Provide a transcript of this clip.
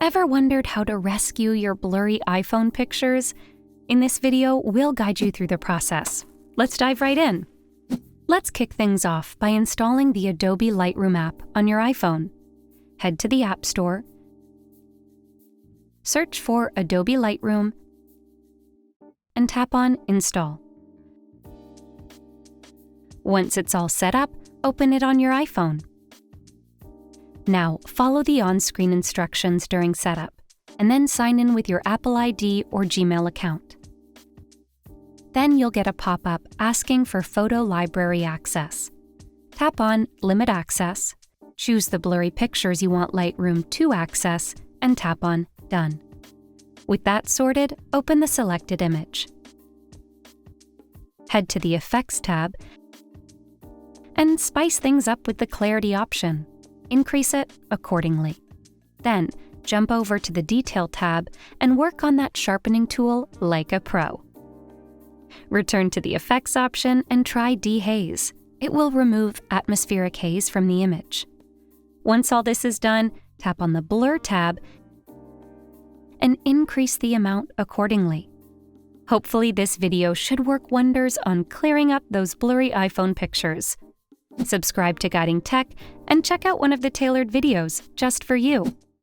Ever wondered how to rescue your blurry iPhone pictures? In this video, we'll guide you through the process. Let's dive right in. Let's kick things off by installing the Adobe Lightroom app on your iPhone. Head to the App Store, search for Adobe Lightroom, and tap on Install. Once it's all set up, open it on your iPhone. Now, follow the on-screen instructions during setup, and then sign in with your Apple ID or Gmail account. Then you'll get a pop-up asking for photo library access. Tap on Limit Access, choose the blurry pictures you want Lightroom to access, and tap on Done. With that sorted, open the selected image. Head to the Effects tab and spice things up with the Clarity option. Increase it accordingly. Then, jump over to the Detail tab and work on that sharpening tool like a pro. Return to the Effects option and try Dehaze. It will remove atmospheric haze from the image. Once all this is done, tap on the Blur tab and increase the amount accordingly. Hopefully this video should work wonders on clearing up those blurry iPhone pictures. Subscribe to Guiding Tech and check out one of the tailored videos just for you.